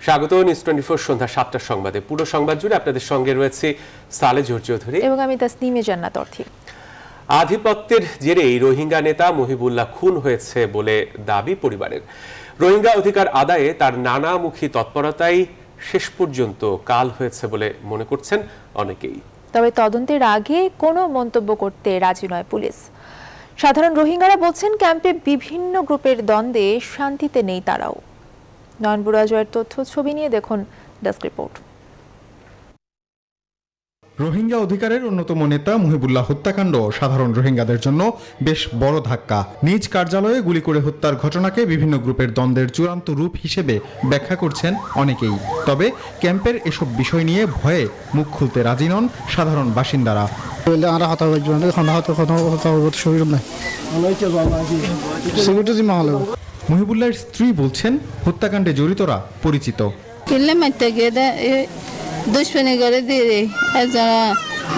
স্বাগত নিউজ 24 সন্ধ্যা 7টার সংবাদে। পুরো সংবাদ জুড়ে আপনাদের সঙ্গে রয়েছে সালে চৌধুরী এবং আমি তাসনিমে জান্নাত অর্থী। আধিপত্যের জেরেই রোহিঙ্গা নেতা মহিবুল্লাহ খুন হয়েছে বলে দাবি পরিবারের। রোহিঙ্গা অধিকার আদায়ে তার নানামুখী তৎপরতাই শেষ পর্যন্ত কাল হয়েছে বলে মনে করছেন অনেকেই। তবে তদন্তের আগে কোনো মন্তব্য করতে রাজি নয় পুলিশ। সাধারণ রোহিঙ্গারা বলছেন ক্যাম্পে বিভিন্ন গ্রুপের দ্বন্দ্বে শান্তিতে নেই তারাও। নয়ন বড়ুয়া জয়ের তথ্য ছবি নিয়ে দেখুন ডেস্ক রিপোর্ট। রোহিঙ্গা অধিকারের অন্যতম নেতা মহিবুল্লাহ হত্যাকাণ্ড সাধারণ রোহিঙ্গাদের জন্য বেশ বড় ধাক্কা। নিজ কার্যালয়ে গুলি করে হত্যার ঘটনাকে বিভিন্ন গ্রুপের দ্বন্দ্বের চূড়ান্ত রূপ হিসেবে ব্যাখ্যা করছেন অনেকেই। তবে ক্যাম্পের এসব বিষয় নিয়ে ভয়ে মুখ খুলতে রাজি নন সাধারণ বাসিন্দারা। মহিবুল্লাহর স্ত্রী বলছেন হত্যাকাণ্ডে জড়িতরা পরিচিত। দুশ্মনী করে দিয়ে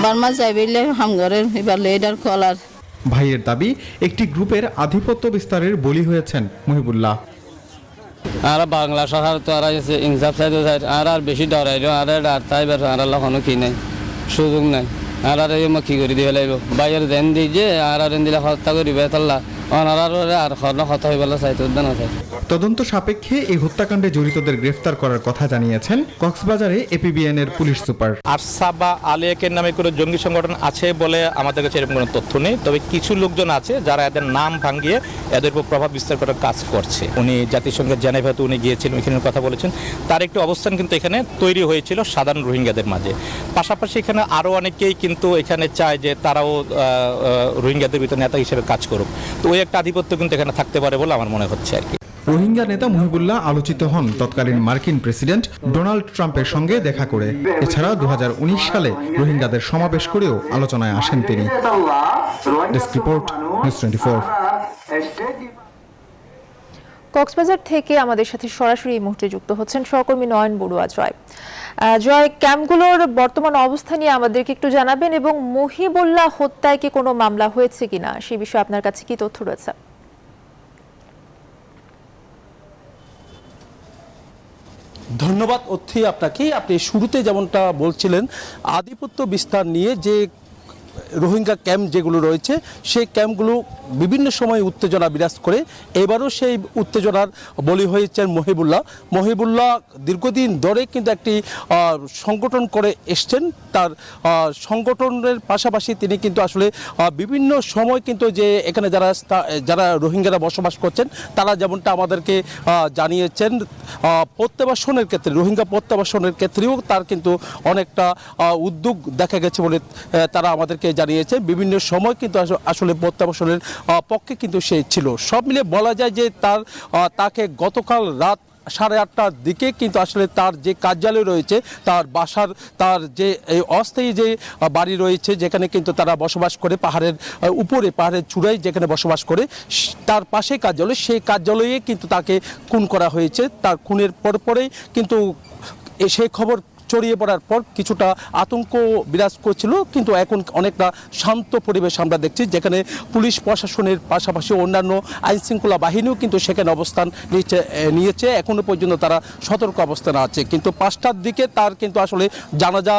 বার্মা যাইলে হামগরের এবার লেডার কলার। ভাইয়ের দাবি একটি গ্রুপের আধিপত্য বিস্তারের বলি হয়েছেন মহিবুল্লাহ। আর বাংলা সরকার তো আর ইনসাফ চাইতে চাই আর বেশি ডরাইল আর তাইবার আর কোনো কি নাই সুযোগ নাই আর কি করে দিয়ে লাগব বাইরের দেন দিই যে আর দিলে হত্যা করিবে তাল্লা আর কথা হইবে চাইতে না চাই। তদন্ত সাপেক্ষে এই হত্যাকাণ্ডে জড়িতদের গ্রেফতার করার কথা জানিয়েছেন কক্সবাজারে এপিবিএন এর পুলিশ সুপার। আরসা বা আলিয়াকের নামে কোনো জঙ্গি সংগঠন আছে বলে আমাদের কাছে এরকম কোনো তথ্য নেই। তবে কিছু লোকজন আছে যারা এদের নাম ভাঙিয়ে এদের উপর প্রভাব বিস্তার করার কাজ করছে। উনি জাতিসংঘের জেনেভাতে উনি গিয়েছিলেন, এখানে কথা বলেছেন। তার একটি অবস্থান কিন্তু এখানে তৈরি হয়েছিল সাধারণ রোহিঙ্গাদের মাঝে। পাশাপাশি এখানে আরও অনেকেই কিন্তু এখানে চায় যে তারাও রোহিঙ্গাদের ভিতরে নেতা হিসেবে কাজ করুক। তো ওই একটা আধিপত্য কিন্তু এখানে থাকতে পারে বলে আমার মনে হচ্ছে আর কি। রোহিঙ্গা নেতা মহিবুল্লাহ আলোচিত হন তৎকালীন মার্কিন প্রেসিডেন্ট ডোনাল্ড ট্রাম্পের সঙ্গে দেখা করে। এছাড়া 2019 সালে রোহিঙ্গাদের সমাবেশ করেও আলোচনায় আসেন তিনি। Desk report news 24। কক্সবাজার থেকে আমাদের সাথে সরাসরি এই মুহূর্তে যুক্ত হচ্ছেন সহকর্মী নয়ন বড়ুয়া জয়। জয়, ক্যাম্পগুলোর বর্তমান অবস্থা নিয়ে আমাদেরকে একটু জানাবেন এবং মহিবুল্লাহ হত্যায় কি কোনো মামলা হয়েছে কিনা সেই বিষয়ে আপনার কাছে কি তথ্য রয়েছে? ধন্যবাদ অর্থী আপনাকে। আপনি শুরুতে যেমনটা বলছিলেন আধিপত্য বিস্তার নিয়ে যে রোহিঙ্গা ক্যাম্প যেগুলো রয়েছে সেই ক্যাম্পগুলো বিভিন্ন সময় উত্তেজনা বিরাজ করে। এবারও সেই উত্তেজনার বলি হয়েছেন মহিবুল্লাহ দীর্ঘদিন ধরে কিন্তু একটি সংগঠন করে এসছেন। তার সংগঠনের পাশাপাশি তিনি কিন্তু আসলে বিভিন্ন সময় কিন্তু যে এখানে যারা রোহিঙ্গারা বসবাস করছেন তারা যেমনটা আমাদেরকে জানিয়েছেন প্রত্যাবাসনের ক্ষেত্রে, রোহিঙ্গা প্রত্যাবাসনের ক্ষেত্রেও তার কিন্তু অনেকটা উদ্যোগ দেখা গেছে বলে তারা আমাদেরকে জানিয়েছে। বিভিন্ন সময় কিন্তু আসলে প্রত্যাবাসনের পক্ষে কিন্তু সে ছিল। সব মিলে বলা যায় যে তাকে গতকাল রাত 8:30টার দিকে কিন্তু আসলে তার যে কার্যালয় রয়েছে, তার বাসার, তার যে এই অস্থায়ী যে বাড়ি রয়েছে যেখানে কিন্তু তারা বসবাস করে পাহাড়ের উপরে, পাহাড়ের চূড়ায় যেখানে বসবাস করে তার পাশে কার্যালয়, সেই কার্যালয়ে কিন্তু তাকে খুন করা হয়েছে। তার খুনের পরেই কিন্তু সেই খবর ছড়িয়ে পড়ার পর কিছুটা আতঙ্ক বিরাজ করছিল, কিন্তু এখন অনেকটা শান্ত পরিবেশ আমরা দেখছি, যেখানে পুলিশ প্রশাসনের পাশাপাশি অন্যান্য আইনশৃঙ্খলা বাহিনীও কিন্তু সেখানে অবস্থান নিয়েছে। এখনো পর্যন্ত তারা সতর্ক অবস্থানে আছে। কিন্তু 5টার দিকে তার কিন্তু আসলে জানাজা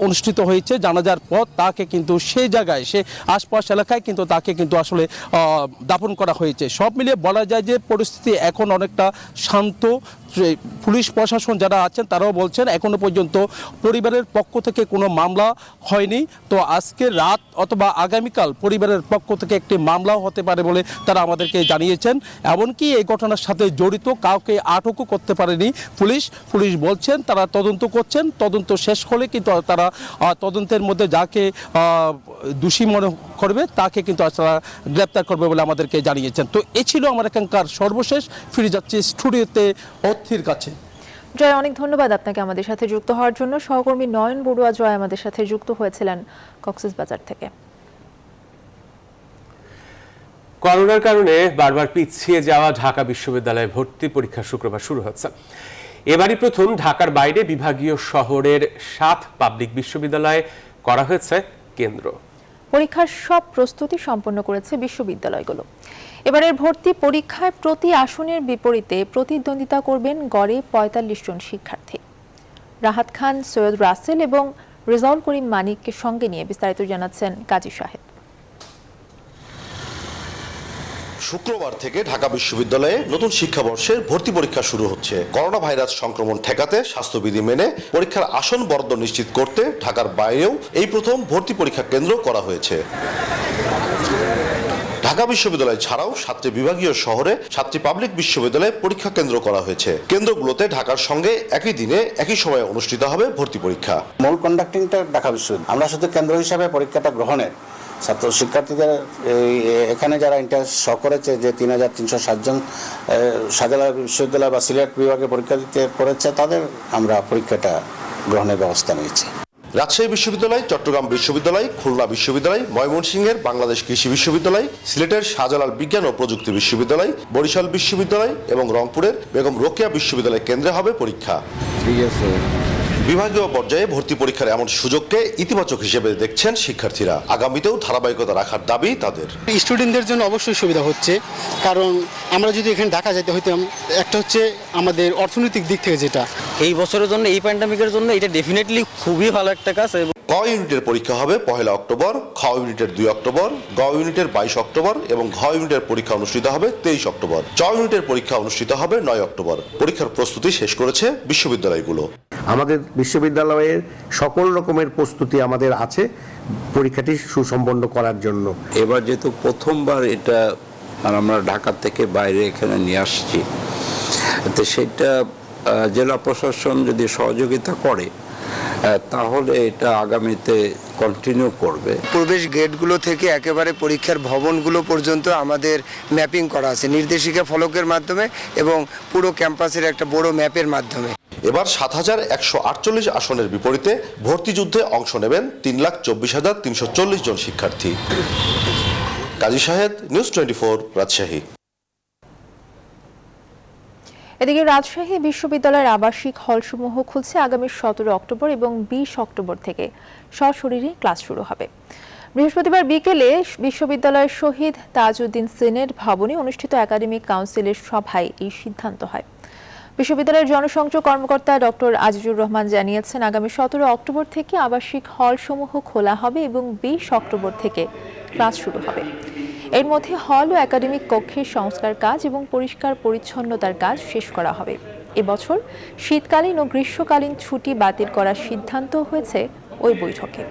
অনুষ্ঠিত হয়েছে। জানাজার পর তাকে কিন্তু সেই জায়গায়, সে আশপাশ এলাকায় কিন্তু তাকে কিন্তু আসলে দাফন করা হয়েছে। সব মিলিয়ে বলা যায় যে পরিস্থিতি এখন অনেকটা শান্ত। পুলিশ প্রশাসন যারা আছেন তারাও বলছেন এখনো পর্যন্ত পরিবারের পক্ষ থেকে কোনো মামলা হয়নি। তো আজকে রাত অথবা আগামীকাল পরিবারের পক্ষ থেকে একটি মামলাও হতে পারে বলে তারা আমাদেরকে জানিয়েছেন। এমনকি এই ঘটনার সাথে জড়িত কাউকে আটকও করতে পারেনি পুলিশ বলছেন তারা তদন্ত করছেন। তদন্ত শেষ হলে কিন্তু তারা তদন্তের মধ্যে যাকে দোষী মনে করবে তাকে কিন্তু তারা গ্রেপ্তার করবে বলে আমাদেরকে জানিয়েছেন। তো এ ছিল আমার এখানকার সর্বশেষ। ফিরে যাচ্ছি স্টুডিওতে অর্থীর কাছে। জয়, অনেক ধন্যবাদ আপনাকে আমাদের সাথে যুক্ত হওয়ার জন্য। সহকর্মী নয়ন বড়ুয়া জয় আমাদের সাথে যুক্ত হয়েছিলেন কক্সবাজার থেকে। করোনার কারণে বারবার পিছিয়ে যাওয়া ঢাকা বিশ্ববিদ্যালয়ে ভর্তি পরীক্ষা শুক্রবার শুরু হচ্ছে। এবারই প্রথম ঢাকার বাইরে বিভাগীয় শহরের 7 পাবলিক বিশ্ববিদ্যালয়ে করা হয়েছে কেন্দ্র। পরীক্ষার সব প্রস্তুতি সম্পন্ন করেছে বিশ্ববিদ্যালয়গুলো। এবারের ভর্তি পরীক্ষায় প্রতি আসনের বিপরীতে প্রতিদ্বন্দ্বিতা করবেন গড়ে ৪৫ জন শিক্ষার্থী। রাহাত খান, সৈয়দ রাসেল এবং রেজাউল করিম মানিককে সঙ্গে নিয়ে বিস্তারিত জানাচ্ছেন কাজী সাহেব। শুক্রবার থেকে ঢাকা বিশ্ববিদ্যালয়ে নতুন শিক্ষাবর্ষের ভর্তি পরীক্ষা শুরু হচ্ছে। করোনা ভাইরাস সংক্রমণ ঠেকাতে স্বাস্থ্যবিধি মেনে পরীক্ষার আসন বরাদ্দ নিশ্চিত করতে ঢাকার বাইরেও এই প্রথম ভর্তি পরীক্ষা কেন্দ্র করা হয়েছে। ঢাকা বিশ্ববিদ্যালয় ছাড়াও 7টি বিভাগীয় শহরে 7টি পাবলিক বিশ্ববিদ্যালয়ে পরীক্ষা কেন্দ্র করা হয়েছে। কেন্দ্রগুলোতে ঢাকার সঙ্গে একই দিনে একই সময়ে অনুষ্ঠিত হবে ভর্তি পরীক্ষা। মূল কন্ডাক্টিংটা ঢাকা বিশ্ববিদ্যালয়। আমরা শুধু কেন্দ্র হিসাবে পরীক্ষাটা গ্রহণের ছাত্র শিক্ষার্থীদের এখানে যারা ইন্টারেস্ট শো করেছে যে ৩৩৬০ জন শাহজালাল বিশ্ববিদ্যালয় বা সিলেট বিভাগে পরীক্ষা দিতে করেছে, তাদের আমরা পরীক্ষাটা গ্রহণের ব্যবস্থা নিয়েছি। রাজশাহী বিশ্ববিদ্যালয়, চট্টগ্রাম বিশ্ববিদ্যালয়, খুলনা বিশ্ববিদ্যালয়, ময়মনসিংহের বাংলাদেশ কৃষি বিশ্ববিদ্যালয়, সিলেটের শাহজালাল বিজ্ঞান ও প্রযুক্তি বিশ্ববিদ্যালয়, বরিশাল বিশ্ববিদ্যালয় এবং রংপুরের বেগম রোকেয়া বিশ্ববিদ্যালয় কেন্দ্রে হবে পরীক্ষা। ঠিক আছে। বিভাগীয় পর্যায়ে ভর্তি পরীক্ষার এমন সুযোগকে ইতিবাচক হিসেবে দেখছেন শিক্ষার্থীরা। আগামীতেও ধারাবাহিকতা রাখার দাবি তাদের। স্টুডেন্টদের জন্য অবশ্যই সুবিধা হচ্ছে, কারণ আমরা যদি এখানে ঢাকা যেতে হইতাম, একটা হচ্ছে আমাদের অর্থনৈতিক দিক থেকে যেটা এই বছরের জন্য, এই প্যান্ডামিকের জন্য এটা ডেফিনেটলি খুবই ভালো একটা কাজ। ক ইউনিটের পরীক্ষা হবে 1 অক্টোবর, খ ইউনিটের 2 অক্টোবর, গ ইউনিটের 22 অক্টোবর এবং ঘ ইউনিটের পরীক্ষা অনুষ্ঠিত হবে 23 অক্টোবর। চ ইউনিটের পরীক্ষা অনুষ্ঠিত হবে 9 অক্টোবর। পরীক্ষার প্রস্তুতি শেষ করেছে বিশ্ববিদ্যালয়গুলো। আমাদের বিশ্ববিদ্যালয়ের সকল রকমের প্রস্তুতি আমাদের আছে পরীক্ষাটি সুসম্পন্ন করার জন্য। এবার যেহেতু প্রথমবার এটা আমরা ঢাকা থেকে বাইরে এখানে নিয়ে আসছি, তো সেটা জেলা প্রশাসন যদি সহযোগিতা করে তাহলে এটা আগামীতে কন্টিনিউ করবে। প্রবেশ গেটগুলো থেকে একেবারে পরীক্ষার ভবনগুলো পর্যন্ত আমাদের ম্যাপিং করা আছে নির্দেশিকা ফলকের মাধ্যমে এবং পুরো ক্যাম্পাসের একটা বড় ম্যাপের মাধ্যমে। এবার ৭,১৪৮ আসনের বিপরীতে ভর্তি যুদ্ধে অংশ নেবেন ৩,২৪,৩৪০ জন শিক্ষার্থী। কাজী সাহেদ, নিউজ 24, রাজশাহী। এদিকে রাজশাহী বিশ্ববিদ্যালয়ের আবাসিক হলসমূহ খুলছে আগামী 17 অক্টোবর এবং 20 অক্টোবর থেকে সশরীরে ক্লাস শুরু হবে। বৃহস্পতিবার বিকেলে বিশ্ববিদ্যালয়ের শহীদ তাজউদ্দিন সিনেট ভবনে অনুষ্ঠিত একাডেমিক কাউন্সিলের সভায় এই সিদ্ধান্ত হয়। বিশ্ববিদ্যালয়ের জনসংযোগ কর্মকর্তা ডক্টর আজিজুর রহমান জানিয়েছেন, আগামী 17 অক্টোবর থেকে আবাসিক হলসমূহ খোলা হবে এবং 20 অক্টোবর থেকে ক্লাস শুরু হবে। এর মধ্যে হল ও একাডেমিক কক্ষের সংস্কার কাজ এবং পরিষ্কার পরিচ্ছন্নতার কাজ শেষ করা হবে। এবছর শীতকালীন ও গ্রীষ্মকালীন ছুটি বাতিল করার সিদ্ধান্ত হয়েছে ওই বৈঠকে।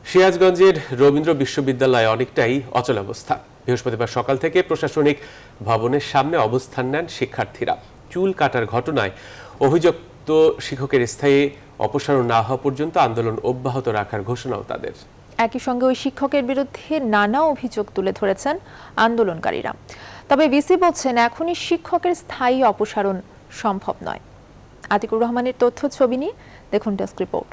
সিরাজগঞ্জের রবীন্দ্র বিশ্ববিদ্যালয় অনেকটাই অচলাবস্থা। বৃহস্পতিবার সকাল থেকে প্রশাসনিক ভবনের সামনে অবস্থান নেন শিক্ষার্থীরা। চুল কাটার ঘটনায় অভিযুক্ত শিক্ষকের স্থায়ী অপসারণ না হওয়া পর্যন্ত আন্দোলন অব্যাহত রাখার ঘোষণাও তাদের। একই সঙ্গে ওই শিক্ষকের বিরুদ্ধে নানা অভিযোগ তুলে ধরেছেন আন্দোলনকারীরা। তবে ভিসি বলছেন, এখনই শিক্ষকের স্থায়ী অপসারণ সম্ভব নয়। আতিকুর রহমানের তথ্য ছবি নিয়ে দেখুন ডেস্ক রিপোর্ট।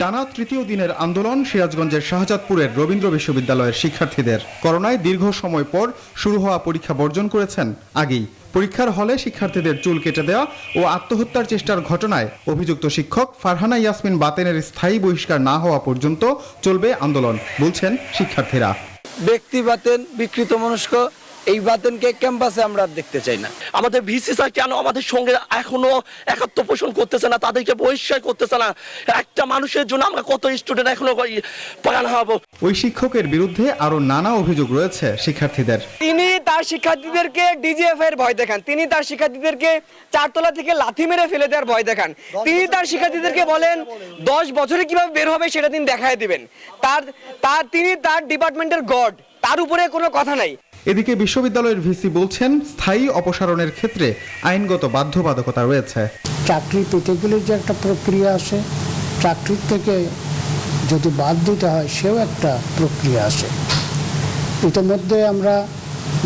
টানা তৃতীয় দিনের আন্দোলন সিরাজগঞ্জের শাহজাদপুরের রবীন্দ্র বিশ্ববিদ্যালয়ের শিক্ষার্থীদের। করোনায় দীর্ঘ সময় পর শুরু হওয়া পরীক্ষা বর্জন করেছেন আগেই। পরীক্ষার হলে শিক্ষার্থীদের চুল কেটে দেওয়া ও আত্মহত্যার চেষ্টার ঘটনায় অভিযুক্ত শিক্ষক ফারহানা ইয়াসমিন বাতেনের স্থায়ী বহিষ্কার না হওয়া পর্যন্ত চলবে আন্দোলন, বলছেন শিক্ষার্থীরা। ব্যক্তি বাতেন, বিকৃত মনস্ক, এই বাতেনকে ক্যাম্পাসে আমরা দেখতে চাই না। আমাদের ভিসি স্যার কেন আমাদের সঙ্গে এখনো একাত্ম পোষণ করতেছে না, তাদেরকে বহিষ্কার করতেছে না? একটা মানুষের জন্য আমরা কত স্টুডেন্ট এখনো পাগান হবো। ওই শিক্ষকের বিরুদ্ধে আরো নানা অভিযোগ রয়েছে শিক্ষার্থীদের। তিনি তার শিক্ষার্থীদেরকে ডিজিএফ এর ভয় দেখান, তিনি তার শিক্ষার্থীদেরকে 4 তলা থেকে লাথি মেরে ফেলে দেওয়ার ভয় দেখান, তিনি তার শিক্ষার্থীদেরকে বলেন 10 বছরে কিভাবে বের হবে সেটা তিনি দেখায় দিবেন। তিনি তার ডিপার্টমেন্টের গড, তার উপরে কোনো কথা নাই। এদিকে বিশ্ববিদ্যালয়ের ভিসি বলছেন, স্থায়ী অপসারণের ক্ষেত্রে আইনগত বাধ্যবাধকতা রয়েছে। চাকরি পেতে গেলে যে একটা প্রক্রিয়া আছে, চাকরির থেকে যদি বাদ দিতে হয় সেও একটা প্রক্রিয়া আছে। ইতিমধ্যে আমরা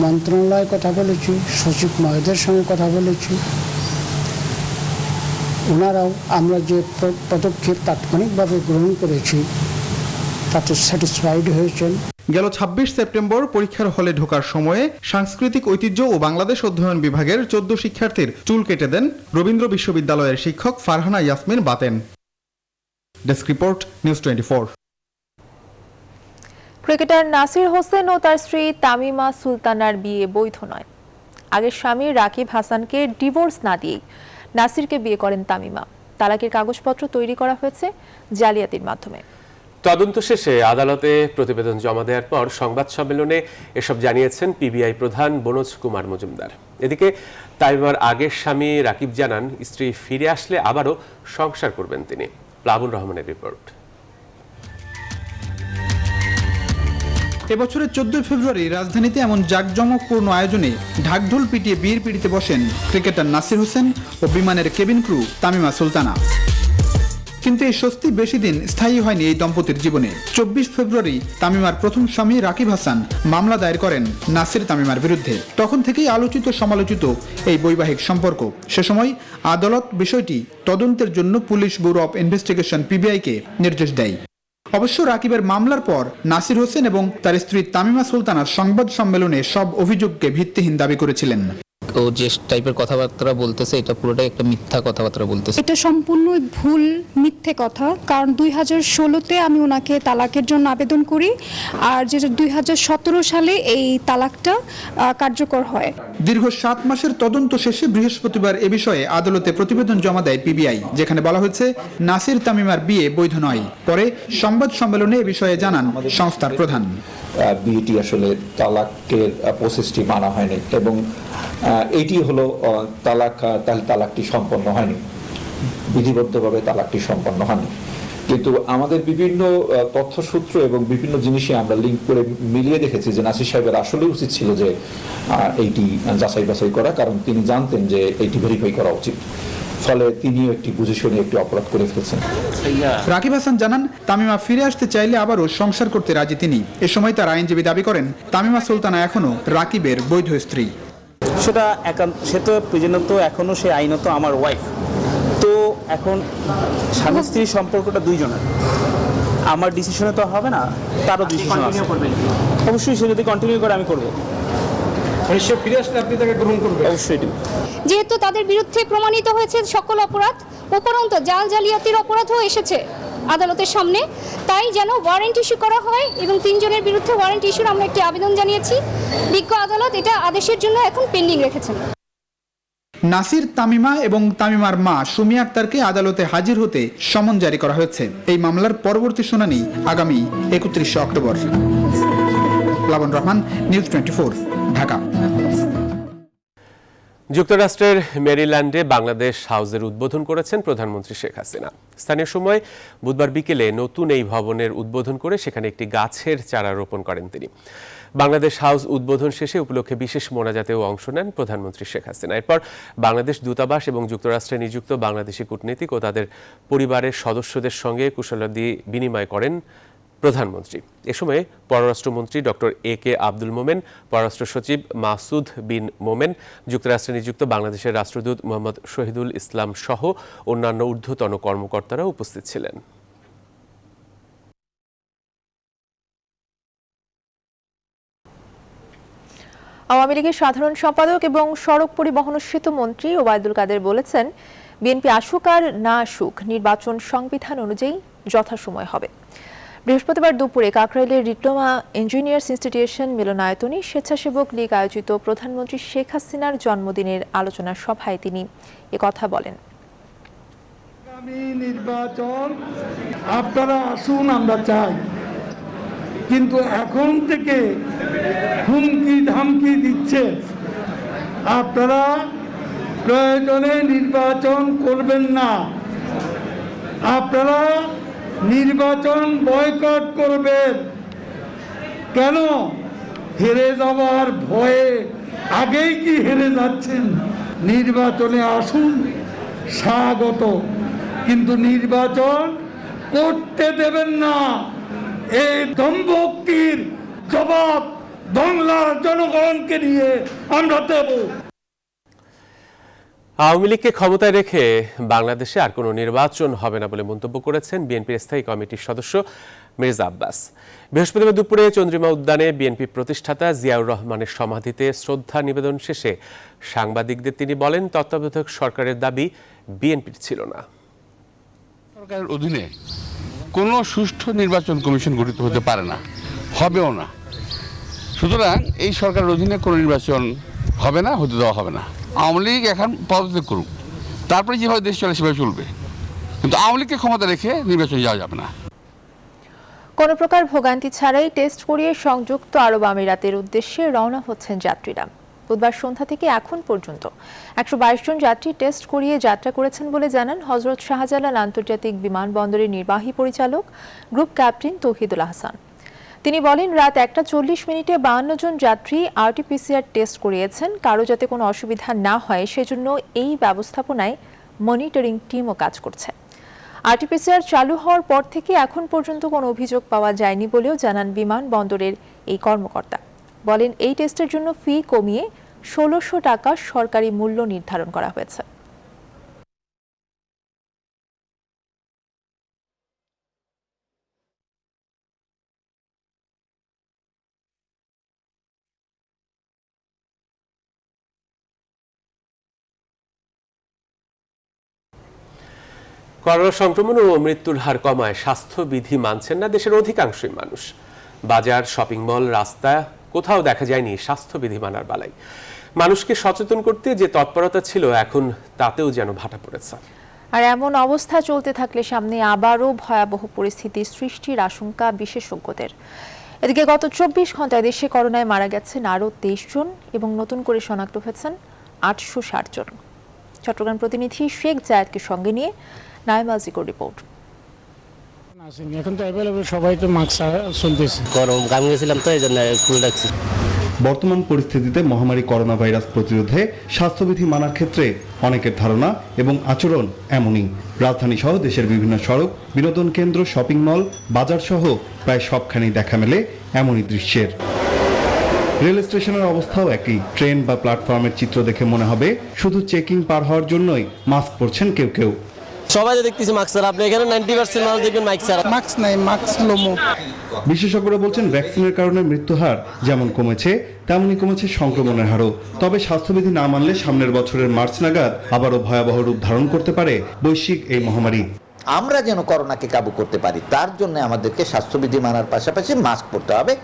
মন্ত্রণালয়ে কথা বলেছি, সচিব মহোদয়ের সঙ্গে কথা বলেছি, ওনারাও আমরা যে পদক্ষেপ তাৎক্ষণিকভাবে গ্রহণ করেছি তাতে স্যাটিসফাইড হয়েছেন। গেল 26 সেপ্টেম্বর পরীক্ষার হলে ঢোকার সময়ে সাংস্কৃতিক ঐতিহ্য ও বাংলাদেশ অধ্যয়ন বিভাগের 14 শিক্ষার্থীর চুল কেটে দেন রবীন্দ্র বিশ্ববিদ্যালয়ের শিক্ষক Farhana Yasmin Baten. Desk report, news 24। Cricketer Nasir Hossain ও তার স্ত্রী তামিমা সুলতানার বিয়ে বৈধ নয়। আগের স্বামী রাকিব হাসানকে ডিভোর্স না দিয়েই নাসিরকে বিয়ে করেন তামিমা। তালাকের কাগজপত্র তৈরি করা হয়েছে জালিয়াতির মাধ্যমে। তদন্ত শেষে আদালতে প্রতিবেদন জমা দেওয়ার পর সংবাদ সম্মেলনে এসব জানিয়েছেন পিবিআই প্রধান বনোজ কুমার মজুমদার। এদিকে তামিমার আগের স্বামী রাকিব জানান, স্ত্রী ফিরে আসলে আবারও সংসার করবেন তিনি। প্লাবন রহমানের রিপোর্ট। এবছরের 14 ফেব্রুয়ারি রাজধানীতে এমন জাঁকজমকপূর্ণ আয়োজনে ঢাকঢোল পিটিয়ে বিয়ের পিড়িতে বসেন ক্রিকেটার নাসির হোসেন ও বিমানের কেবিন ক্রু তামিমা সুলতানা। কিন্তু এই স্বস্তি বেশি দিন স্থায়ী হয়নি এই দম্পতির জীবনে। 24 ফেব্রুয়ারি তামিমার প্রথম স্বামী রাকিব হাসান মামলা দায়ের করেন নাসির তামিমার বিরুদ্ধে। তখন থেকেই আলোচিত সমালোচিত এই বৈবাহিক সম্পর্ক। সে সময় আদালত বিষয়টি তদন্তের জন্য পুলিশ ব্যুরো অব ইনভেস্টিগেশন পিবিআইকে নির্দেশ দেয়। অবশ্য রাকিবের মামলার পর নাসির হোসেন এবং তার স্ত্রী তামিমা সুলতানা সংবাদ সম্মেলনে সব অভিযোগকে ভিত্তিহীন দাবি করেছিলেন। ও যে টাইপের কথাবার্তা বলতেছে এটা পুরোটাই একটা মিথ্যা কথাবার্তা বলতেছে। এটা সম্পূর্ণ ভুল, মিথ্যে কথা। কারণ 2016-তে আমি ওনাকে তালাকের জন্য আবেদন করি, আর যেটা 2017 সালে এই তালাকটা কার্যকর হয়। দীর্ঘ 7 মাসের তদন্ত শেষে বৃহস্পতিবার এ বিষয়ে আদালতে প্রতিবেদন জমা দেয় পিবিআই, যেখানে বলা হয়েছে নাসির তামিমার বিয়ে বৈধ নয়। পরে সংবাদ সম্মেলনে এ বিষয়ে জানান সংস্থার প্রধান। বিয়েটি আসলে তালাকের প্রসেসটি মানা হয়নি এবং এটি হলো তালাকটি সম্পন্ন হয়নি, বিধিবদ্ধভাবে তালাকটি সম্পন্ন হয়নি। কিন্তু আমাদের বিভিন্ন তথ্যসূত্র এবং বিভিন্ন জিনিসে আমরা লিঙ্ক করে মিলিয়ে দেখেছি যে নাসির সাহেবের আসলে উচিত ছিল যে এইটি যাচাই বাছাই করা, কারণ তিনি জানতেন যে এইটি ভেরিফাই করা উচিত। ফলে তিনিও একটি বুঝে শুনে একটি অপরাধ করে ফেলছেন। রাকিব হাসান জানান, তামিমা ফিরে আসতে চাইলে আবারও সংসার করতে রাজি তিনি। এ সময় তার আইনজীবী দাবি করেন, তামিমা সুলতানা এখনো রাকিবের বৈধ স্ত্রী। সে তো প্রয়োজনত এখনো সে আইনত আমার ওয়াইফ। তো এখন স্বামী স্ত্রীর সম্পর্কটা দুইজনের, আমার ডিসিশনে তো হবে না, তারও ডিসিশন আছে। অবশ্যই সে যদি কন্টিনিউ করে আমি করবো। যেহেতু তাদের বিরুদ্ধে প্রমাণিত হয়েছে সকল অপরাধ, উপরন্তু জালিয়াতির অপরাধও এসেছে আদালতের সামনে, তাই যেন ওয়ারেন্ট ইস্যু করা হয় এবং 3 জনের বিরুদ্ধে ওয়ারেন্ট ইস্যুর আমরা একটি আবেদন জানিয়েছি। বিজ্ঞ আদালত এটা আদেশের জন্য এখন পেন্ডিং রেখেছেন। নাসির, তামিমা এবং তামিমার মা সুমি আক্তারকে আদালতে হাজির হতে সমন জারি করা হয়েছে। এই মামলার পরবর্তী শুনানি আগামী 31 অক্টোবর। প্লাবন রহমান, নিউজ 24, ঢাকা। যুক্তরাষ্ট্রের মেরিল্যান্ডে বাংলাদেশ হাউসের উদ্বোধন করেছেন প্রধানমন্ত্রী শেখ হাসিনা। স্থানীয় সময় বুধবার বিকেলে নতুন এই ভবনের উদ্বোধন করে সেখানে একটি গাছের চারা রোপণ করেন তিনি। বাংলাদেশ হাউস উদ্বোধন শেষে উপলক্ষে বিশেষ মোনাজাতেও অংশ নেন প্রধানমন্ত্রী শেখ হাসিনা। এরপর বাংলাদেশ দূতাবাস এবং যুক্তরাষ্ট্রে নিযুক্ত বাংলাদেশি কূটনীতিক ও তাদের পরিবারের সদস্যদের সঙ্গে কুশলাদি বিনিময় করেন প্রধানমন্ত্রী। এ সময় পররাষ্ট্রমন্ত্রী ডক্টর AK আব্দুল মোমেন, পররাষ্ট্র সচিব মাসুদ বিন মোমেন, যুক্তরাষ্ট্রে নিযুক্ত বাংলাদেশের রাষ্ট্রদূত মোহাম্মদ শহীদুল ইসলাম সহ অন্যান্য ঊর্ধ্বতন কর্মকর্তারা উপস্থিত ছিলেন। আওয়ামী লীগের সাধারণ সম্পাদক এবং সড়ক পরিবহন ও সেতু মন্ত্রী ওবায়দুল কাদের বলেছেন, বিএনপি আসুক আর না আসুক নির্বাচন সংবিধান অনুযায়ী যথাসময় হবে। বৃহস্পতিবার দুপুরে কাকরাইলের ডিপ্লোমা ইঞ্জিনিয়ার্স ইনস্টিটিউশন মিলনায়তনে স্বেচ্ছাসেবক লীগ আয়োজিত প্রধানমন্ত্রী শেখ হাসিনার জন্মদিনের আলোচনা সভায় তিনি একথা বলেন। আগামী নির্বাচন আপনারা আসুন, আমরা চাই, কিন্তু এখন থেকে হুমকি ধামকি দিচ্ছে, আপনারা প্রয়োজনে নির্বাচন করবেন না, আপনারা নির্বাচন বয়কট করবেন। কেন? হেরে যাওয়ার ভয়ে আগেই কি হেরে যাচ্ছেন? নির্বাচনে আসুন, স্বাগত, কিন্তু নির্বাচন করতে দেবেন না। এই দম্ভক্তির জবাব বাংলার জনগণকে নিয়ে আমরা দেব। আওয়ামী লীগকে ক্ষমতায় রেখে বাংলাদেশে আর কোনো নির্বাচন হবে না বলে মন্তব্য করেছেন বিএনপির স্থায়ী কমিটির সদস্য মির্জা আব্বাস। বৃহস্পতিবার দুপুরে চন্দ্রিমা উদ্যানে বিএনপি প্রতিষ্ঠাতা জিয়াউর রহমানের সমাধিতে শ্রদ্ধা নিবেদন শেষে সাংবাদিকদের তিনি বলেন, তত্ত্বাবধায়ক সরকারের দাবি বিএনপির ছিল না। সরকারের অধীনে কোনো সুষ্ঠু নির্বাচন কমিশন গঠিত হতে পারে না, হবেও না। সুতরাং এই সরকারের অধীনে কোনো নির্বাচন হবে না, হতে দেওয়া হবে না। আওয়ামী লীগ এখন পদত্যাগ করুক, তারপরে যেভাবে দেশ চলে সেভাবে চলবে, কিন্তু আওয়ামী লীগকে ক্ষমতা রেখে নির্বাচনে যাওয়া যাবে না। কোনো প্রকার ভোগান্তি ছাড়াই টেস্ট করিয়ে সংযুক্ত আরব আমিরাতের উদ্দেশ্যে রওনা হচ্ছেন যাত্রীরা। বুধবার সন্ধ্যা থেকে এখন পর্যন্ত 122 জন যাত্রী টেস্ট করিয়ে যাত্রা করেছেন বলে জানান হযরত শাহজালাল আন্তর্জাতিক বিমানবন্দরের নির্বাহী পরিচালক গ্রুপ ক্যাপ্টেন তৌহিদুল হাসান। তিনি বলেন, রাত 1:40 52 জন যাত্রী আরটিপিসিআর টেস্ট করিয়েছেন। কারো যাতে কোনো অসুবিধা না হয় সেজন্য এই ব্যবস্থাপনায় মনিটরিং টিমও কাজ করছে। আরটিপিসিআর চালু হওয়ার পর থেকে এখন পর্যন্ত কোনো অভিযোগ পাওয়া যায়নি বলেও জানান বিমানবন্দরের এই কর্মকর্তা। বলেন, এই টেস্টের জন্য ফি কমিয়ে 1600 টাকা সরকারি মূল্য নির্ধারণ করা হয়েছে। করোনা সংক্রমণ ও মৃত্যুর হার কমায় স্বাস্থ্যবিধি মানছেন না দেশের অধিকাংশই মানুষ। বাজার, শপিং মল, রাস্তা কোথাও দেখা যায়নি স্বাস্থ্যবিধি মানার বেলায়। মানুষকে সচেতন করতে যে তৎপরতা ছিল এখন তাতেও যেন ভাটা পড়েছে। আর এমন অবস্থা চলতে থাকলে সামনে আবারও ভয়াবহ পরিস্থিতির সৃষ্টির আশঙ্কা বিশেষজ্ঞদের। এদিকে গত 24 ঘন্টায় দেশে করোনায় মারা গেছেন আরও 23 জন এবং নতুন করে শনাক্ত হয়েছেন 860 জন। চট্টগ্রাম প্রতিনিধি শেখ জায়েদকে সঙ্গে নিয়ে নাইম আজিকোর রিপোর্ট। এখন তো অ্যাভেলেবল, সবাই তো মাস্ক চলতেছে। গরম গামে গেছিলাম তো এই জন্য ফুল রাখছি। বর্তমান পরিস্থিতিতে মহামারী করোনা ভাইরাস প্রতিরোধে স্বাস্থ্যবিধি মানার ক্ষেত্রে অনেকের ধারণা এবং আচরণ এমনই। রাজধানী সহ দেশের বিভিন্ন সড়ক, বিনোদন কেন্দ্র, শপিং মল, বাজার সহ প্রায় সবখানেই দেখা মেলে এমনই দৃশ্যের। রেল স্টেশনের অবস্থাও একই। ট্রেন বা প্ল্যাটফর্মের চিত্র দেখে মনে হবে শুধু চেকিং পার হওয়ার জন্যই মাস্ক পরছেন কেউ কেউ। সবাই দেখতেছি মাস্ক ছাড়া, আপনি এখানে 90% মানুষ দেখবেন মাস্ক ছাড়া। মাস্ক নাই, মাস্ক লোমো। বিশেষজ্ঞরা বলছেন, ভ্যাকসিনের কারণে মৃত্যুর হার যেমন কমেছে তেমনই কমেছে সংক্রমণের হারও। তবে স্বাস্থ্যবিধি না মানলে সামনের বছরের মার্চ নাগাদ আবারও ভয়াবহ রূপ ধারণ করতে পারে বৈশ্বিক এই মহামারী। আমরা যেন করোনাকে কাবু করতে পারি তার জন্য আমাদেরকে স্বাস্থ্যবিধি মানার পাশাপাশি মাস্ক পরতে হবে।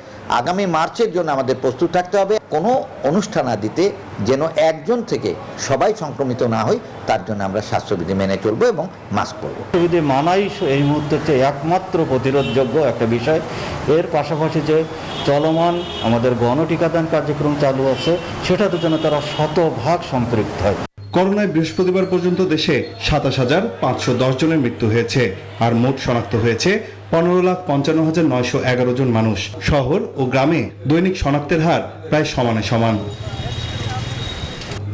আগামী মার্চের জন্য আমাদের প্রস্তুত থাকতে হবে। কোনো অনুষ্ঠান আদিতে যেন একজন থেকে সবাই সংক্রমিত না হয় তার জন্য আমরা স্বাস্থ্যবিধি মেনে চলবো এবং মাস্ক পরব। স্বাস্থ্যবিধি মানাই এই মুহূর্তে হচ্ছে একমাত্র প্রতিরোধযোগ্য একটা বিষয়। এর পাশাপাশি যে চলমান আমাদের গণটিকাদান কার্যক্রম চালু আছে সেটাতে যেন তারা 100% সম্পৃক্ত হয়। করোনায় বৃহস্পতিবার পর্যন্ত দেশে 27,510 জনের মৃত্যু হয়েছে, আর মোট শনাক্ত হয়েছে 15,55,911 জন মানুষ। শহর ও গ্রামে দৈনিক শনাক্তের হার প্রায় সমানে সমান।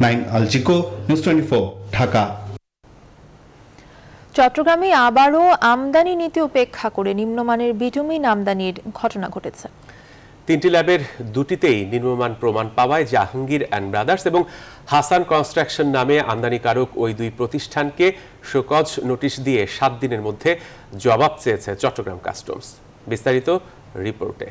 নাইম আলচিকো, নিউজ 24, ঢাকা। চট্টগ্রামে আবারও আমদানি নীতি উপেক্ষা করে নিম্নমানের বিটুমিন আমদানির ঘটনা ঘটেছে। 3টি ল্যাবের 2টিতেই নিম্নমান প্রমাণ পাওয়ায় জাহাঙ্গীর অ্যান্ড ব্রাদার্স এবং হাসান কনস্ট্রাকশন নামে আমদানিকারক ওই দুই প্রতিষ্ঠানকে শোকজ নোটিশ দিয়ে 7 দিনের মধ্যে জবাব চেয়েছে চট্টগ্রাম কাস্টমস। বিস্তারিত রিপোর্টে।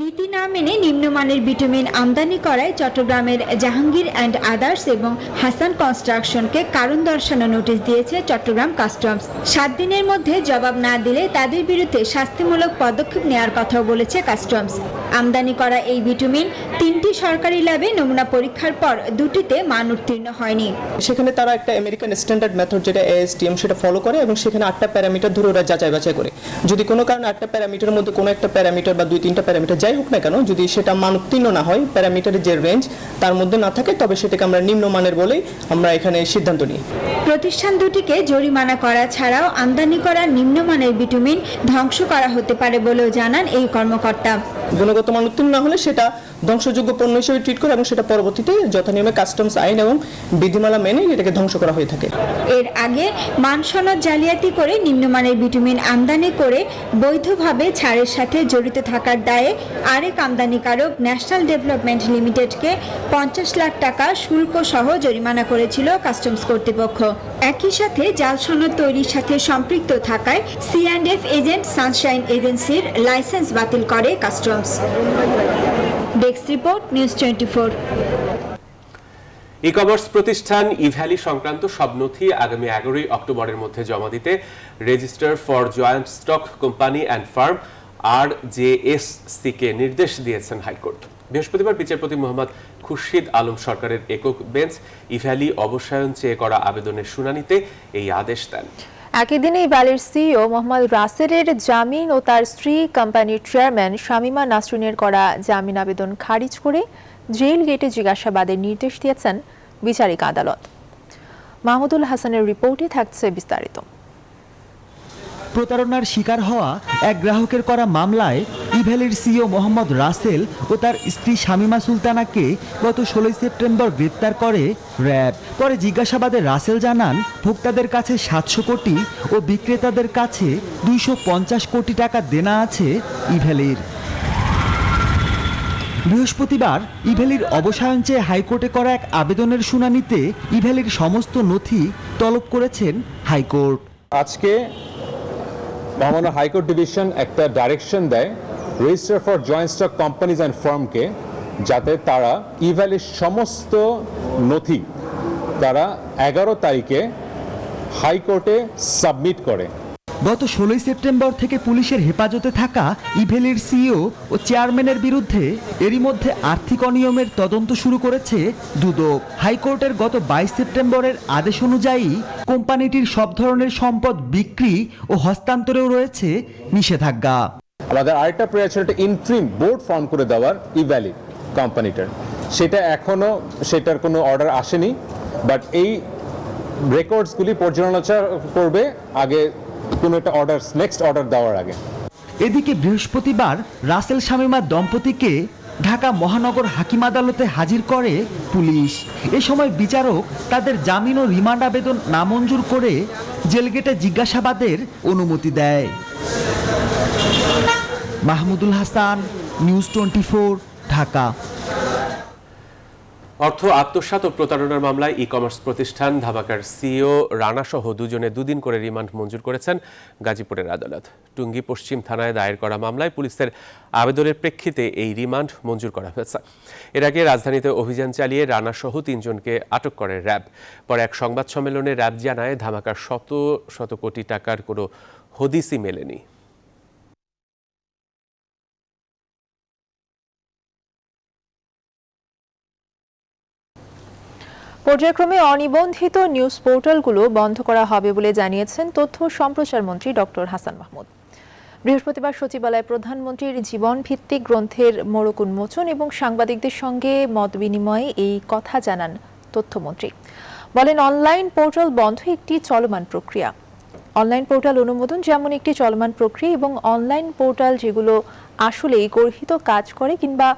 নীতি না মেনে নিম্নমানের বিটুমিন আমদানি করায় চট্টগ্রামের জাহাঙ্গীর অ্যান্ড আদার্স এবং হাসান কনস্ট্রাকশনকে কারণ দর্শানো নোটিশ দিয়েছে চট্টগ্রাম কাস্টমস। 7 দিনের মধ্যে জবাব না দিলে তাদের বিরুদ্ধে শাস্তিমূলক পদক্ষেপ নেওয়ার কথাও বলেছে কাস্টমস। আমদানি করা এই বিটুমিন 3টি সরকারি ল্যাবে নমুনা পরীক্ষার পর 2টিতে মান উত্তীর্ণ হয়নি। সেখানে তারা একটা আমেরিকান স্ট্যান্ডার্ড মেথড যেটা ASTM সেটা ফলো করে এবং সেখানে 8টা প্যারামিটার ধরে ওরা যাচাই বাছাই করে। যদি কোনো কারণে 8টা প্যারামিটারের মধ্যে কোনো একটা প্যারামিটার বা 2-3টা প্যারামিটার যাই হোক না কেন, যদি সেটা মান উত্তীর্ণ না হয়, প্যারামিটারের যে রেঞ্জ তার মধ্যে না থাকে, তবে সেটাকে আমরা নিম্নমানের বলেই আমরা এখানে সিদ্ধান্ত নিই। প্রতিষ্ঠান দুটিকে জরিমানা করা ছাড়াও আমদানি করা নিম্নমানের বিটুমিন ধ্বংস করা হতে পারে বলেও জানান এই কর্মকর্তা। গুণগত মান উত্তীর্ণ না হলে সেটা ধ্বংসযোগ্য পণ্য হিসেবে ট্রিট করে এবং সেটা পরবর্তীতে যথানিয়মে কাস্টমস আইন এবং বিধিমালা মেনে এটাকে ধ্বংস করা হয়ে থাকে। এর আগে মানসনদ জালিয়াতি করে নিম্নমানের বিটুমিন আমদানি করে বৈধভাবে ছাড়ের সাথে জড়িত থাকার দায়ে আরেক আমদানিকারক ন্যাশনাল ডেভেলপমেন্ট লিমিটেডকে 50 লাখ টাকা শুল্ক সহ জরিমানা করেছিল কাস্টমস কর্তৃপক্ষ। একই সাথে জাল সনদ তৈরির সাথে সম্পৃক্ত থাকায় C&F এজেন্ট সানশাইন এজেন্সির লাইসেন্স বাতিল করে customs. Desk report, news 24। E commerce প্রতিষ্ঠান ইভ্যালি সংক্রান্ত সব নথি আগামী 11 অক্টোবরের মধ্যে জমা দিতে register for joint stock company and firm RJSC-কে নির্দেশ দিয়েছেন হাইকোর্ট। বৃহস্পতিবার বিচারপতি মোহাম্মদ খুরশিদ আলম সরকারের একক বেঞ্চ ইভ্যালি অবসায়ন চেয়ে করা আবেদনের শুনানিতে এই আদেশ দেন। একই দিনে ইভ্যালির সিইও মোহাম্মদ রাসেলের জামিন ও তার স্ত্রী কোম্পানির চেয়ারম্যান শামিমা নাসরিনের করা জামিন আবেদন খারিজ করে জেল গেটে জিজ্ঞাসাবাদের নির্দেশ দিয়েছেন বিচারিক আদালত। মাহমুদুল হাসানের রিপোর্টে থাকছে বিস্তারিত। প্রতারণার শিকার হওয়া এক গ্রাহকের করা মামলায় ইভ্যালির সিইও মোহাম্মদ রাসেল ও তার স্ত্রী শামিমা সুলতানাকে গত 16 সেপ্টেম্বর গ্রেপ্তার করে র্যাব। পরে জিজ্ঞাসাবাদে রাসেল জানান, ভোক্তাদের কাছে 700 কোটি ও বিক্রেতাদের কাছে 250 কোটি টাকা দেনা আছে ইভ্যালির। বৃহস্পতিবার ইভ্যালির অবসায়ন চেয়ে হাইকোর্টে করা এক আবেদনের শুনানিতে ইভ্যালির সমস্ত নথি তলব করেছেন হাইকোর্ট। আজকে মহামান্য হাইকোর্ট ডিভিশন একটা ডাইরেকশন দেয় register for joint stock companies and ফার্মকে, যাতে তারা ইভ্যালির সমস্ত নথি তারা 11 তারিখে হাইকোর্টে সাবমিট করে। গত 16 সেপ্টেম্বর থেকে পুলিশের হেফাজতে থাকা ইভ্যালির সিইও ও চেয়ারম্যানের বিরুদ্ধে এরই মধ্যে আর্থিক অনিয়মের তদন্ত শুরু করেছে দুদক। হাইকোর্টের গত 22 সেপ্টেম্বরের আদেশ অনুযায়ী কোম্পানিটির সব ধরনের সম্পদ বিক্রি ও হস্তান্তরেও রয়েছে নিষেধাজ্ঞা। আমাদের আরেকটা প্রয়াস ছিল একটা ইন্ট্রিম বোর্ড ফর্ম করে দেওয়ার ইভ্যালি কোম্পানিটার, সেটা এখনো সেটার কোনো অর্ডার আসেনি, বাট এই রেকর্ডসগুলি পর্যালোচনা করবে আগে কোনো একটা অর্ডার, নেক্সট অর্ডার দেওয়ার আগে। এদিকে বৃহস্পতিবার রাসেল শামিমা দম্পতিকে ঢাকা মহানগর হাকিম আদালতে হাজির করে পুলিশ। এ সময় বিচারক তাদের জামিন ও রিমান্ড আবেদন নামঞ্জুর করে জেলগেটে জিজ্ঞাসাবাদের অনুমতি দেয়। মাহমুদুল হাসান, নিউজ 24, ঢাকা। অর্থ আত্মসাৎ ও প্রতারণার মামলায় ই কমার্স প্রতিষ্ঠান ধামাকার সিইও রানা সহ দুজনে 2 দিন করে রিমান্ড মঞ্জুর করেছেন গাজীপুরের আদালত। টুঙ্গী পশ্চিম থানায় দায়ের করা মামলায় পুলিশের আবেদনের প্রেক্ষিতে এই রিমান্ড মঞ্জুর করা হয়েছে। এর আগে রাজধানীতে অভিযান চালিয়ে রানা সহ 3 জনকে আটক করে র্যাব। পরে এক সংবাদ সম্মেলনে র্যাব জানায় ধামাকার শত শত কোটি টাকার কোনো হদিসই মেলেনি। পর্যায়ক্রমে অনিবন্ধিত নিউজ পোর্টালগুলো বন্ধ করা হবে বলে জানিয়েছেন তথ্য সম্প্রচার মন্ত্রী ডক্টর হাসান মাহমুদ। বৃহস্পতিবার সচিবালয়ে প্রধানমন্ত্রীর জীবন ভিত্তিক গ্রন্থের মোড়ক উন্মোচন এবং সাংবাদিকদের সঙ্গে মত বিনিময়ে এই কথা জানান তথ্যমন্ত্রী। বলেন, অনলাইন পোর্টাল বন্ধ একটি চলমান প্রক্রিয়া। অনলাইন পোর্টাল অনুমোদন যেমন একটি চলমান প্রক্রিয়া এবং অনলাইন পোর্টাল যেগুলো আসলেই গর্হিত কাজ করে কিংবা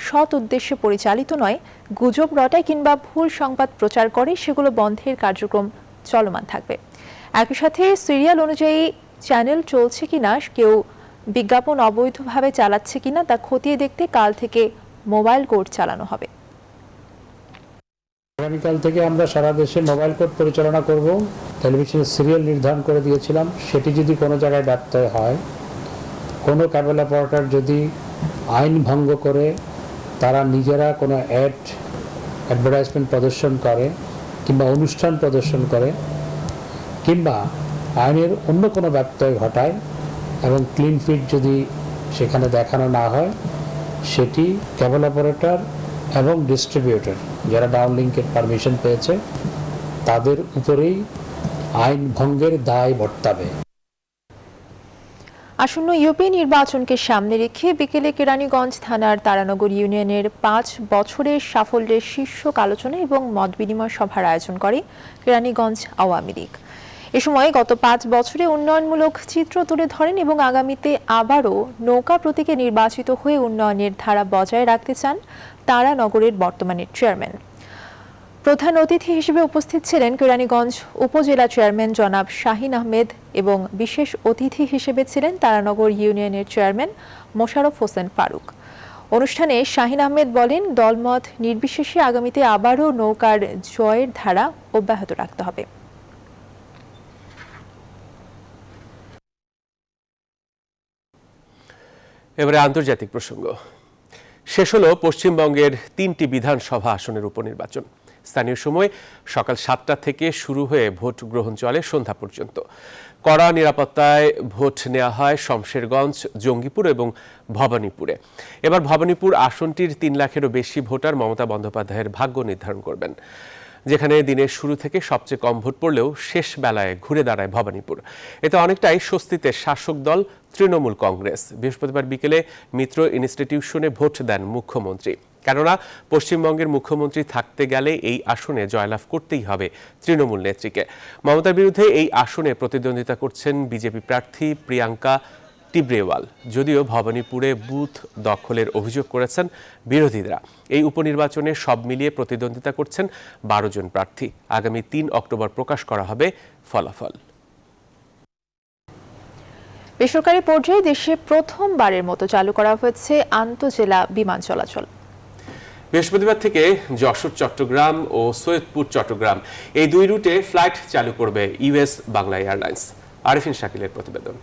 সৎ উদ্দেশ্যে পরিচালিত নয়, গুজব রটায় কিংবা ভুল সংবাদ প্রচার করে, সেগুলো বন্ধের কার্যক্রম চলমান থাকবে। একই সাথে সিরিয়াল অনুযায়ী চ্যানেল চলছে কিনা, কেউ বিজ্ঞাপন অবৈধভাবে চালাচ্ছে কিনা তা খতিয়ে দেখতে কাল থেকে মোবাইল কোর্ট চালানো হবে। আগামীকাল থেকে আমরা সারা দেশে মোবাইল কোর্ট পরিচালনা করব। টেলিভিশনের সিরিয়াল নির্ধারণ করে দিয়েছিলাম, সেটি যদি কোনো জায়গায় ব্যত্যয় হয়, কোনো কেবল অপারেটর যদি আইন ভঙ্গ করে তারা নিজেরা কোনো অ্যাডভার্টাইজমেন্ট প্রদর্শন করে কিংবা অনুষ্ঠান প্রদর্শন করে কিংবা আইনের অন্য কোনো ব্যত্যয় ঘটায় এবং ক্লিন ফিট যদি সেখানে দেখানো না হয়, সেটি কেবল অপারেটর এবং ডিস্ট্রিবিউটর যারা ডাউনলিংকের পারমিশন পেয়েছে তাদের উপরেই আইন ভঙ্গের দায় বর্তাবে। আসন্ন ইউপি নির্বাচনকে সামনে রেখে বিকেলে কেরানীগঞ্জ থানার তারানগর ইউনিয়নের 5 বছরের সাফল্যের শীর্ষক আলোচনা এবং মত বিনিময় সভার আয়োজন করে কেরানীগঞ্জ আওয়ামী লীগ। এ সময় গত 5 বছরে উন্নয়নমূলক চিত্র তুলে ধরেন এবং আগামীতে আবারও নৌকা প্রতীকে নির্বাচিত হয়ে উন্নয়নের ধারা বজায় রাখতে চান তারানগরের বর্তমানের চেয়ারম্যান। প্রধান অতিথি হিসেবে উপস্থিত ছিলেন কেরানীগঞ্জ উপজেলা চেয়ারম্যান জনাব শাহিন আহমেদ এবং বিশেষ অতিথি হিসেবে ছিলেন তারানগর ইউনিয়নের চেয়ারম্যান মোশাররফ হোসেন ফারুক। অনুষ্ঠানে শাহিন আহমেদ বলেন, দলমত নির্বিশেষে আগামীতে আবারও নৌকার জয়ের ধারা অব্যাহত রাখতে হবে। এবারে আন্তর্জাতিক প্রসঙ্গ। শেষ হলো পশ্চিমবঙ্গের 3টি বিধানসভা আসনের উপনির্বাচন। স্থানীয় সময় সকাল 7টা থেকে শুরু হয়ে ভোট গ্রহণ চলে সন্ধ্যা পর্যন্ত। কড়া নিরাপত্তায় ভোট নেওয়া হয় শমশেরগঞ্জ, জঙ্গিপুর এবং ভবানীপুরে। এবার ভবানীপুর আসনটির 3 লাখেরও বেশি ভোটার মমতা বন্দ্যোপাধ্যায়ের ভাগ্য নির্ধারণ করবেন, যেখানে দিনের শুরু থেকে সবচেয়ে কম ভোট পড়লেও শেষ বেলায় ঘুরে দাঁড়ায় ভবানীপুর। এতে অনেকটাই স্বস্তিতে শাসক দল তৃণমূল কংগ্রেস। বৃহস্পতিবার বিকেলে মিত্র ইনস্টিটিউশনে ভোট দেন মুখ্যমন্ত্রী, কেননা পশ্চিমবঙ্গের মুখ্যমন্ত্রী থাকতে গেলে এই আসনে জয়লাভ করতেই হবে তৃণমূল নেত্রীকে। মমতার বিরুদ্ধে এই আসনে প্রতিদ্বন্দ্বিতা করছেন বিজেপি প্রার্থী প্রিয়াঙ্কা টিব্রেওয়াল। যদিও ভবানীপুরে বুথ দখলের অভিযোগ করেছেন বিরোধীরা। এই উপনির্বাচনে সব মিলিয়ে প্রতিদ্বন্দ্বিতা করছেন 12 জন প্রার্থী। আগামী 3 অক্টোবর প্রকাশ করা হবে ফলাফল। বেসরকারি পর্যায়ে দেশে প্রথমবারের মতো চালু করা হয়েছে আন্তঃজেলা বিমান চলাচল। বৃহস্পতিবার থেকে যশোর চট্টগ্রাম ও সৈয়দপুর চট্টগ্রাম এই 2 রুটে ফ্লাইট চালু করবে ইউএস বাংলা এয়ারলাইন্স। আরিফিন শাকিলের প্রতিবেদন।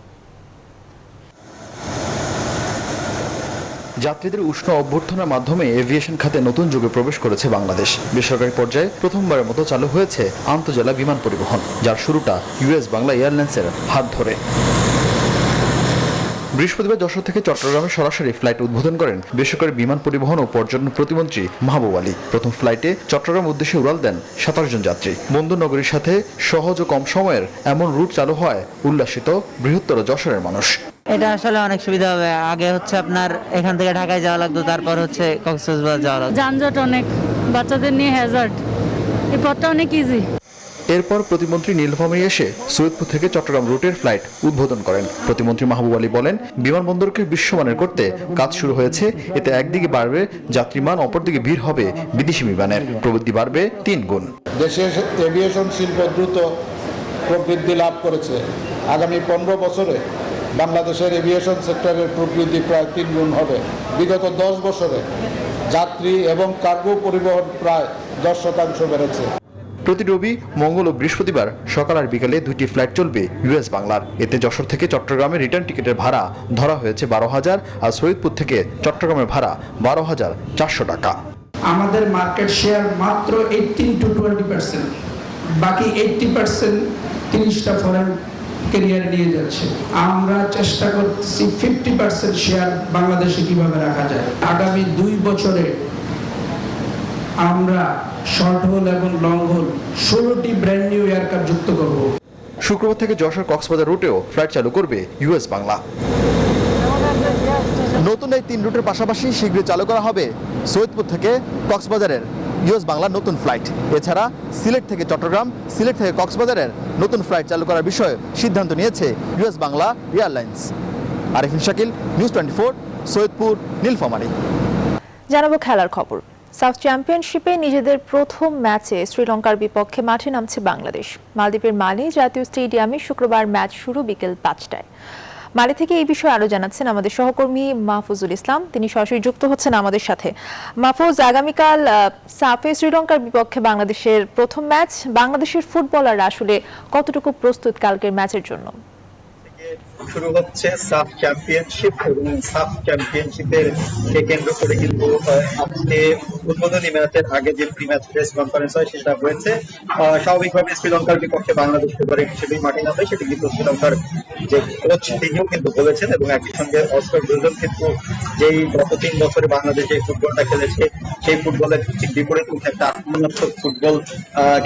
যাত্রীদের উষ্ণ অভ্যর্থনার মাধ্যমে এভিয়েশন খাতে নতুন যুগে প্রবেশ করেছে বাংলাদেশ। বেসরকারি পর্যায়ে প্রথমবারের মতো চালু হয়েছে আন্তঃজেলা বিমান পরিবহন, যার শুরুটা ইউএস বাংলা এয়ারলাইন্সের হাত ধরে। বৃহস্পতিবার যশোর থেকে চট্টগ্রামে সরাসরি ফ্লাইট উদ্বোধন করেন বেসরকারি বিমান পরিবহন ও পর্যটন প্রতিমন্ত্রী মাহবুব আলী। প্রথম ফ্লাইটে চট্টগ্রাম উদ্দেশ্যে উড়াল দেন 27 জন যাত্রী। বন্দরনগরীর সাথে সহজ ও কম সময়ের এমন রুট চালু হয় উল্লাসিত বৃহত্তর যশোরের মানুষ। এটা আসলে অনেক সুবিধা হবে। আগে হচ্ছে আপনার এখান থেকে ঢাকায় যাওয়া লাগতো, তারপর হচ্ছে কক্সবাজার যাওয়া লাগতো। যানজট অনেক, বাচ্চাদের নিয়ে হ্যাজার্ড, এই পথটা অনেক ইজি। এরপর প্রতিমন্ত্রী নীলফামারী এসে সৈয়দপুর থেকে চট্টগ্রাম রুটের ফ্লাইট উদ্বোধন করেন। প্রতিমন্ত্রী মাহবুব আলী বলেন, বিমানবন্দরকে বিশ্বমানের করতে কাজ শুরু হয়েছে। এতে একদিকে বাড়বে যাত্রীমান, অপরদিকে ভিড় হবে বিদেশি বিমানের, প্রবৃদ্ধি বাড়বে 3 গুণ। দেশের এভিয়েশন শিল্প দ্রুত প্রবৃদ্ধি লাভ করেছে। আগামী 15 বছরে বাংলাদেশের এভিয়েশন সেক্টরের প্রবৃদ্ধি প্রায় 3 গুণ হবে। বিগত 10 বছরে যাত্রী এবং কার্গো পরিবহন প্রায় 10% বেড়েছে। প্রতি রবি, মঙ্গল ও বৃহস্পতিবার সকাল আর বিকালে 2টি ফ্লাইট চলবে ইউএস বাংলার। এতে যশোর থেকে চট্টগ্রামের রিটার্ন টিকিটের ভাড়া ধরা হয়েছে 12,000 আর সৈয়দপুর থেকে চট্টগ্রামের ভাড়া 12,400 টাকা। আমাদের মার্কেট শেয়ার মাত্র 18 to 20%, বাকি 80% 30টা ফরেন ক্যারিয়ারে নিয়ে যাচ্ছে। আমরা চেষ্টা করছি 50% শেয়ার বাংলাদেশে কিভাবে রাখা যায়। আগামী 2 বছরে আমরা শর্ট হোল এবং লং হোল 16টি ব্র্যান্ড নিউ এয়ারক্রাফট যুক্ত করব। শুক্রবার থেকে যশোর কক্সবাজার রুটেও ফ্লাইট চালু করবে ইউএস বাংলা। নতুন এই 3 রুটের পাশাপাশি শীঘ্রই চালু করা হবে সৈয়দপুর থেকে কক্সবাজারের ইউএস বাংলার নতুন ফ্লাইট। এছাড়া সিলেট থেকে চট্টগ্রাম, সিলেট থেকে কক্সবাজারের নতুন ফ্লাইট চালু করার বিষয়ে সিদ্ধান্ত নিয়েছে US Bangla airlines. Arifin Shakil, news 24, Saidpur, Nilphamari. জানাবো খেলার খবর। সাফ চ্যাম্পিয়নশিপে নিজেদের প্রথম ম্যাচে শ্রীলঙ্কার বিপক্ষে মাঠে নামছে বাংলাদেশ। মালদ্বীপের মালে জাতীয় স্টেডিয়ামে শুক্রবার ম্যাচ শুরু বিকেল 5টায়। মালে থেকে এই বিষয়ে আরো জানাচ্ছেন আমাদের সহকর্মী মাহফুজুল ইসলাম, তিনি সরাসরি যুক্ত হচ্ছেন আমাদের সাথে। মাহফুজ, আগামীকাল সাফে শ্রীলঙ্কার বিপক্ষে বাংলাদেশের প্রথম ম্যাচ, বাংলাদেশের ফুটবলাররা আসলে কতটুকু প্রস্তুত কালকের ম্যাচের জন্য? শুরু হচ্ছে সাফ চ্যাম্পিয়নশিপ এবং সাফ চ্যাম্পিয়নশিপের কে কেন্দ্র করে কিন্তু আজকে উদ্বোধনী ম্যাচের আগে যে প্রি ম্যাচ প্রেস কনফারেন্স হয় সেটা হয়েছে। স্বাভাবিকভাবে শ্রীলঙ্কার বিপক্ষে বাংলাদেশ ফেভারিট হিসেবে মাঠে নামবে, সেটি কিন্তু শ্রীলঙ্কার যে কোচ তিনিও কিন্তু বলেছেন এবং একই সঙ্গে অস্কার ব্রুজন কিন্তু যেই গত 3 বছরে বাংলাদেশ যে ফুটবলটা খেলেছে সেই ফুটবলের ঠিক বিপরীত একটা আক্রমণাত্মক ফুটবল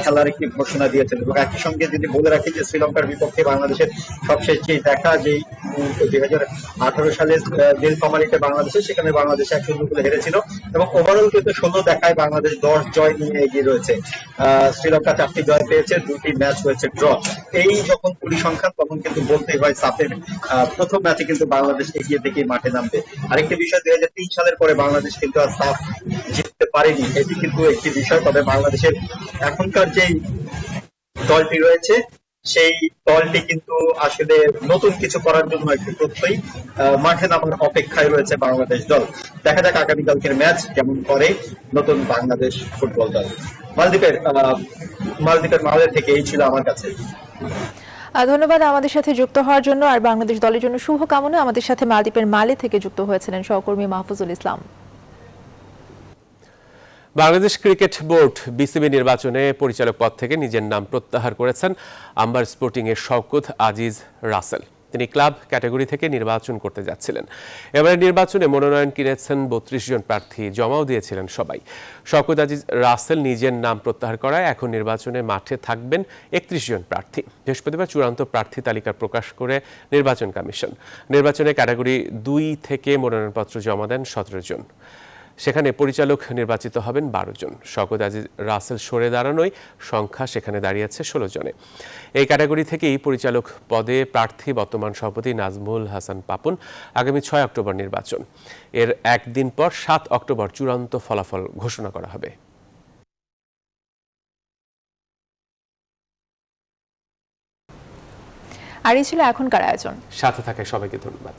খেলার একটি ঘোষণা দিয়েছেন। এবং একই সঙ্গে যদি বলে রাখি যে শ্রীলঙ্কার বিপক্ষে বাংলাদেশের সবশেষ যে দেখা যে 2018 সালে নীলফামারীতে বাংলাদেশে, সেখানে বাংলাদেশ 1-0 গোলে হেরেছিল এবং ওভারঅল কিন্তু 16 দেখায় বাংলাদেশ 10 জয় নিয়ে এগিয়ে রয়েছে। শ্রীলঙ্কা 4টি জয় পেয়েছে, 2টি ম্যাচ হয়েছে ড্র। এই যখন পরিসংখ্যান তখন কিন্তু বলতেই হয় সাফের প্রথম ম্যাচে কিন্তু বাংলাদেশ এগিয়ে থেকে মাঠে নামবে। আরেকটি বিষয়, 2003 সালের পরে বাংলাদেশ কিন্তু আর সাফ জিততে পারেনি, এটি কিন্তু একটি বিষয়। তবে বাংলাদেশের এখনকার যেই দলটি রয়েছে সেই দলটি কিন্তু আসলে নতুন কিছু করার জন্য একটু প্রত্যয়ী, মাঠে নামার অপেক্ষায় রয়েছে বাংলাদেশ দল। দেখা যাক আগামীকালকের ম্যাচ কেমন করে নতুন বাংলাদেশ ফুটবল দল। মালদ্বীপের মালে থেকে এই ছিল আমার কাছে। ধন্যবাদ আমাদের সাথে যুক্ত হওয়ার জন্য, আর বাংলাদেশ দলের জন্য শুভকামনা। আমাদের সাথে মালদ্বীপের মালে থেকে যুক্ত হয়েছিলেন সহকর্মী মাহফুজুল ইসলাম। বাংলাদেশ ক্রিকেট বোর্ড বিসিবি নির্বাচনে পরিচালক পদ থেকে নিজের নাম প্রত্যাহার করেছেন আম্বার স্পোর্টিং এর শওকত আজিজ রাসেল। তিনি ক্লাব ক্যাটাগরি থেকে নির্বাচন করতে যাচ্ছিলেন। এবারে নির্বাচনে মনোনয়ন কিনেছেন ৩২ জন প্রার্থী, জমাও দিয়েছিলেন সবাই। শওকত আজিজ রাসেল নিজের নাম প্রত্যাহার করায় এখন নির্বাচনে মাঠে থাকবেন ৩১ জন প্রার্থী। বৃহস্পতিবার চূড়ান্ত প্রার্থী তালিকা প্রকাশ করে নির্বাচন কমিশন। নির্বাচনে ক্যাটাগরি ২ থেকে মনোনয়নপত্র জমা দেন ১৭ জন। সেখানে পরিচালক নির্বাচিত হবেন ১২ জন। শওকত আজিজ রাসেল সরে দাঁড়ানোয় সংখ্যা সেখানে দাঁড়িয়েছে ১৬ জনে। এই ক্যাটাগরি থেকেই পরিচালক পদে প্রার্থী বর্তমান সভাপতি নাজমুল হাসান পাপন। আগামী ৬ অক্টোবর নির্বাচন। এর একদিন পর ৭ অক্টোবর চূড়ান্ত ফলাফল ঘোষণা করা হবে। আর এই ছিল এখনকার আয়োজন। সাথে থাকায় সবাইকে ধন্যবাদ।